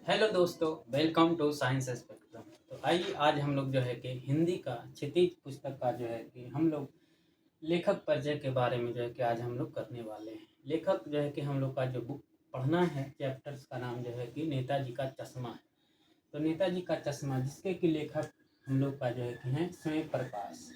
Hello दोस्तों, welcome to science spectrum. तो आइए आज हम लोग जो है कि हिंदी का क्षितिज पुस्तक का जो है कि हम लोग लेखक परिचय के बारे में जो है कि आज हम लोग करने वाले हैं। लेखक जो है कि हम लोग का जो बुक पढ़ना है, चैप्टर्स का नाम जो है कि नेताजी का चश्मा है। तो नेताजी का चश्मा जिसके कि लेखक हम लोग का जो है कि हैं स्वयं प्रकाश।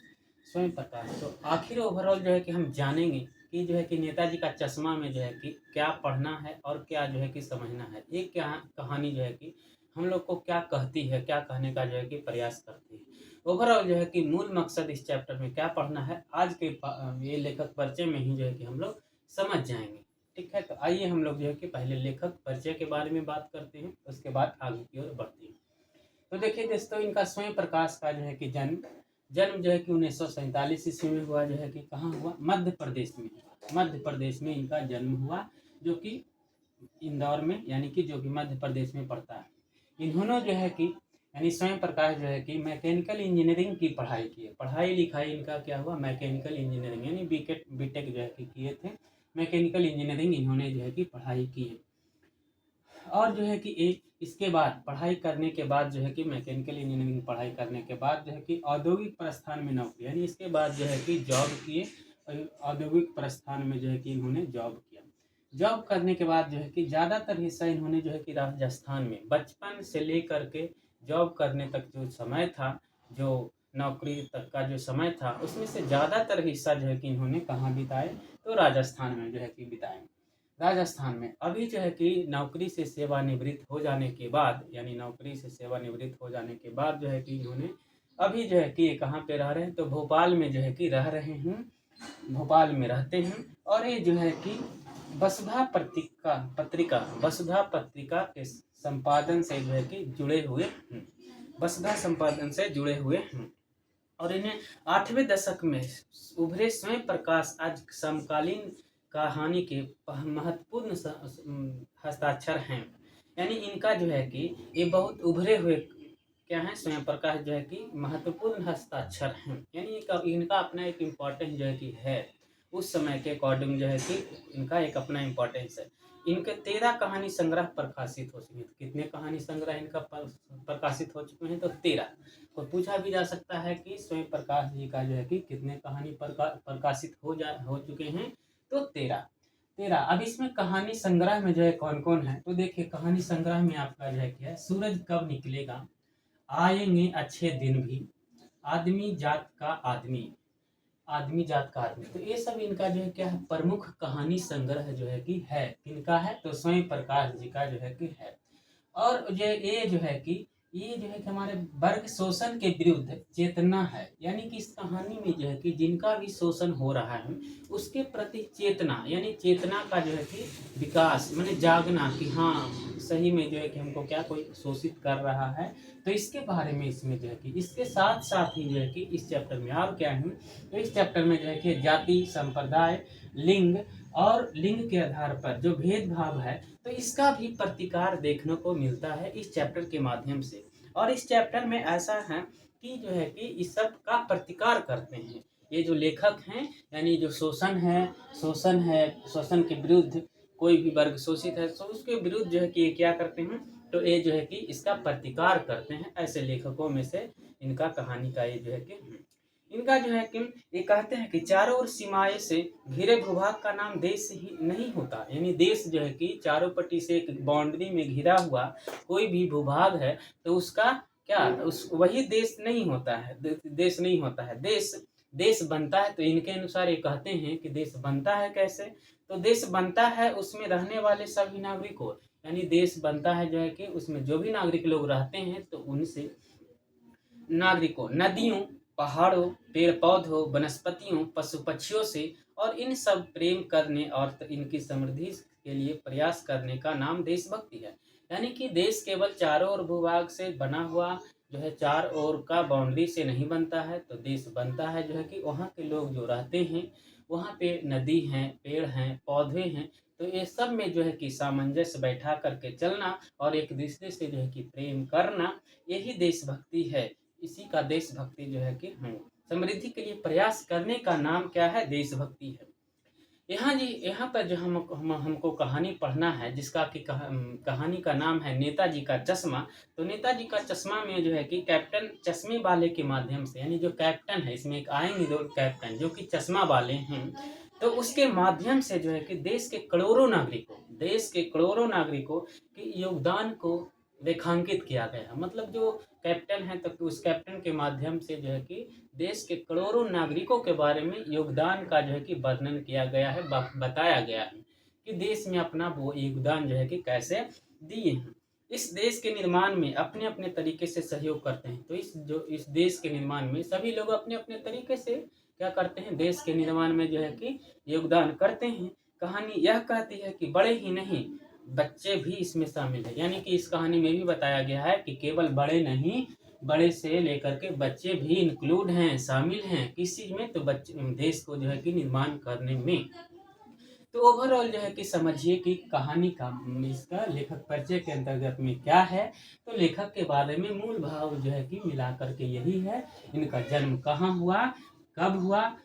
स्वयं प्रकाश तो आखिर ओवरऑल जो है कि हम जानेंगे कि जो है कि नेताजी का चश्मा में जो है कि क्या पढ़ना है और क्या जो है कि समझना है। एक क्या कहानी जो है कि हम लोग को क्या कहती है, क्या कहने का जो है कि प्रयास करती है। ओवरऑल जो है कि मूल मकसद इस चैप्टर में क्या पढ़ना है आज के ये लेखक परिचय में ही जो है कि हम लोग समझ जाएंगे। ठीक है, तो आइए हम लोग जो है कि पहले लेखक परिचय के बारे में बात करते हैं, उसके बाद आगे की ओर बढ़ते हैं। तो देखिए दोस्तों, इनका स्वयं प्रकाश का जो है कि जन्म जन्म जो है कि 1947 ईस्वी में हुआ। जो है कि कहाँ हुआ? मध्य प्रदेश में हुआ। मध्य प्रदेश में इनका जन्म हुआ, जो कि इंदौर में, यानी कि जो कि मध्य प्रदेश में पड़ता है। इन्होंने जो है कि यानी स्वयं प्रकाश जो है कि मैकेनिकल इंजीनियरिंग की पढ़ाई की है। पढ़ाई लिखाई इनका क्या हुआ? मैकेनिकल इंजीनियरिंग, यानी बीटेक जो है कि किए थे। मैकेनिकल इंजीनियरिंग इन्होंने जो है कि पढ़ाई की है। और जो है कि एक इसके बाद पढ़ाई करने के बाद जो है कि मैकेनिकल इंजीनियरिंग पढ़ाई करने के बाद जो है कि औद्योगिक प्रस्थान में नौकरी, यानी इसके बाद जो है कि जॉब किए। और औद्योगिक प्रस्थान में जो है कि इन्होंने जॉब किया। जॉब करने के बाद जो है कि ज़्यादातर हिस्सा इन्होंने जो है कि राजस्थान में बचपन से लेकर के जॉब करने तक जो समय था, जो नौकरी तक का जो समय था, उसमें से ज़्यादातर हिस्सा जो है कि इन्होंने कहाँ बिताए? तो राजस्थान में जो है कि बिताए। राजस्थान में अभी जो है कि नौकरी से सेवानिवृत्त हो जाने के बाद, यानी नौकरी से सेवानिवृत्त हो जाने के बाद जो है कि इन्होंने अभी जो है कि ये कहाँ पे रह रहे हैं? तो भोपाल में जो है कि रह रहे हैं। भोपाल में रहते हैं। और ये जो है कि वसुधा पत्रिका के संपादन से जो है कि जुड़े हुए हैं। वसुधा संपादन से जुड़े हुए हैं। और इन्हें 8वें दशक में उभरे स्वयं प्रकाश आज समकालीन कहानी के महत्वपूर्ण हस्ताक्षर हैं। यानी इनका जो है कि ये बहुत उभरे हुए क्या है? स्वयं प्रकाश जो है कि महत्वपूर्ण हस्ताक्षर हैं। यानी इनका अपना एक इम्पोर्टेंस जो है कि है। उस समय के अकॉर्डिंग जो है कि इनका एक अपना इम्पोर्टेंस है। इनके 13 कहानी संग्रह प्रकाशित हो चुके हैं। कितने कहानी संग्रह इनका प्रकाशित हो चुके हैं? तो 13। तो पूछा भी जा सकता है कि स्वयं प्रकाश जी का जो है कि कितने कहानी प्रकाशित हो चुके हैं? तो 13। 13। अब इसमें कहानी संग्रह में जो है कौन कौन है? तो देखिए, कहानी संग्रह में आपका जो है क्या है? सूरज कब निकलेगा, आएंगे अच्छे दिन भी, आदमी जात का आदमी, आदमी जात का आदमी। तो ये सब इनका जो है क्या है? प्रमुख कहानी संग्रह जो है कि है। किनका है? तो स्वयं प्रकाश जी का जो है कि है। और जो ये जो है कि हमारे वर्ग शोषण के विरुद्ध चेतना है। यानी कि इस कहानी में जो है कि जिनका भी शोषण हो रहा है उसके प्रति चेतना, यानी चेतना का जो है कि विकास, माने जागना कि हाँ, सही में जो है कि हमको क्या कोई शोषित कर रहा है। तो इसके बारे में इसमें जो है कि इसके साथ साथ ही जो है कि इस चैप्टर में और क्या है? तो इस चैप्टर में जो है कि जाति, संप्रदाय, लिंग और लिंग के आधार पर जो भेदभाव है, तो इसका भी प्रतिकार देखने को मिलता है इस चैप्टर के माध्यम से। और इस चैप्टर में ऐसा है कि जो है कि इस सब का प्रतिकार करते हैं ये जो लेखक हैं। यानी जो शोषण के विरुद्ध, कोई भी वर्ग शोषित है तो उसके विरुद्ध जो है कि ये क्या करते हैं? तो ये जो है कि इसका प्रतिकार करते हैं। ऐसे लेखकों में से इनका कहानी का ये जो है कि इनका जो है कि ये कहते हैं कि चारों ओर सीमाएं से घिरे भूभाग का नाम देश ही नहीं होता। यानी देश जो है कि चारों पट्टी से एक बाउंड्री में घिरा हुआ कोई भी भूभाग है तो उसका क्या, उस वही देश नहीं होता है। देश नहीं होता है, देश देश बनता है। तो इनके अनुसार ये कहते हैं कि देश बनता है कैसे? तो देश बनता है उसमें रहने वाले सभी नागरिकों, यानी देश बनता है जो है कि उसमें जो भी नागरिक लोग रहते हैं तो उनसे नागरिकों, नदियों, पहाड़ों, पेड़ पौधों, वनस्पतियों, पशु पक्षियों से और इन सब प्रेम करने और इनकी समृद्धि के लिए प्रयास करने का नाम देशभक्ति है। यानी कि देश केवल चारों ओर भूभाग से बना हुआ जो है, चार ओर का बाउंड्री से नहीं बनता है। तो देश बनता है जो है कि वहाँ के लोग जो रहते हैं, वहाँ पे नदी हैं, पेड़ हैं, पौधे हैं। तो ये सब में जो है कि सामंजस्य बैठा करके चलना और एक दूसरे से जो है कि प्रेम करना, यही देशभक्ति है। इसी का देशभक्ति जो है कि समृद्धि के लिए प्रयास करने का नाम क्या है? देशभक्ति है। यहाँ जी, यहाँ पर जो हमको कहानी पढ़ना है, जिसका कि कहानी का नाम है नेताजी का चश्मा। तो नेताजी का चश्मा में जो है कि कैप्टन चश्मे वाले के माध्यम से, यानी जो कैप्टन है, इसमें एक आएंगे 2 कैप्टन जो कि चश्मा वाले हैं, तो उसके माध्यम से जो है कि देश के करोड़ों नागरिकों के योगदान को रेखांकित किया गया। मतलब जो कैप्टन है, तो उस कैप्टन के माध्यम से जो है कि देश के करोड़ों नागरिकों के बारे में योगदान का जो है कि वर्णन किया गया है, बताया गया है कि देश में अपना वो योगदान जो है कि कैसे दिए हैं। इस देश के निर्माण में अपने अपने तरीके से सहयोग करते हैं। तो इस देश के निर्माण में सभी लोग अपने अपने तरीके से क्या करते हैं, देश के निर्माण में जो है कि योगदान करते हैं। कहानी यह कहती है कि बड़े ही नहीं, बच्चे भी इसमें शामिल है। यानी कि इस कहानी में भी बताया गया है कि केवल बड़े नहीं, बड़े से लेकर के बच्चे भी इंक्लूड हैं, शामिल हैं किस चीज़ में, तो बच्चे देश को जो है कि निर्माण करने में। तो ओवरऑल जो है कि समझिए कि कहानी का इसका लेखक परिचय के अंतर्गत में क्या है। तो लेखक के बारे में मूल भाव जो है कि मिला करके यही है, इनका जन्म कहाँ हुआ, कब हुआ,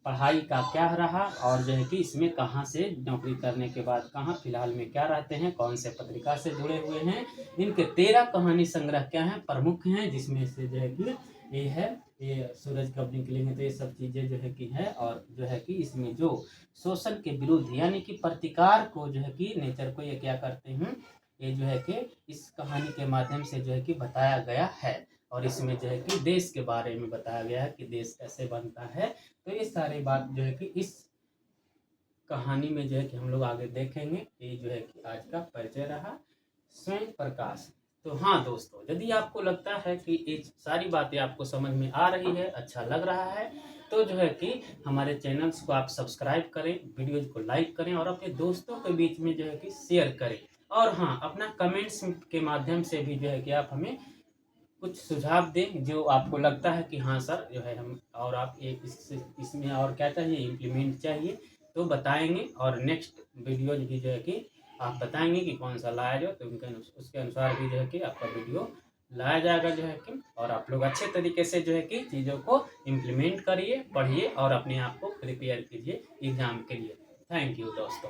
पढ़ाई का क्या रहा, और जो है कि इसमें कहाँ से नौकरी करने के बाद कहाँ फिलहाल में क्या रहते हैं, कौन से पत्रिका से जुड़े हुए हैं। इनके 13 कहानी संग्रह क्या हैं, प्रमुख हैं, जिसमें से जो है कि ये है, ये सूरज कब निकलेंगे, तो ये सब चीज़ें जो है कि है। और जो है कि इसमें जो शोषण के विरुद्ध, यानी कि प्रतिकार को जो है कि नेचर को ये क्या करते हैं, ये जो है कि इस कहानी के माध्यम से जो है कि बताया गया है। और इसमें जो है कि देश के बारे में बताया गया है कि देश कैसे बनता है। तो ये सारी बात जो है कि इस कहानी में जो है कि हम लोग आगे देखेंगे। ये जो है कि आज का परिचय रहा, स्वयं प्रकाश। तो हाँ दोस्तों, यदि आपको लगता है कि ये सारी बातें आपको समझ में आ रही है, अच्छा लग रहा है, तो जो है कि हमारे चैनल्स को आप सब्सक्राइब करें, वीडियोज को लाइक करें और अपने दोस्तों के बीच में जो है कि शेयर करें। और हाँ, अपना कमेंट्स के माध्यम से भी जो है कि आप हमें कुछ सुझाव दें, जो आपको लगता है कि हाँ सर जो है हम, और आप ये इसमें और क्या चाहिए, इम्प्लीमेंट चाहिए, तो बताएंगे। और नेक्स्ट वीडियोज भी जो है कि आप बताएंगे कि कौन सा लाया जाए, तो उसके अनुसार भी जो है कि आपका वीडियो लाया जाएगा जो है कि। और आप लोग अच्छे तरीके से जो है कि चीज़ों को इम्प्लीमेंट करिए, पढ़िए और अपने आप को प्रिपेयर कीजिए एग्ज़ाम के लिए। थैंक यू दोस्तों।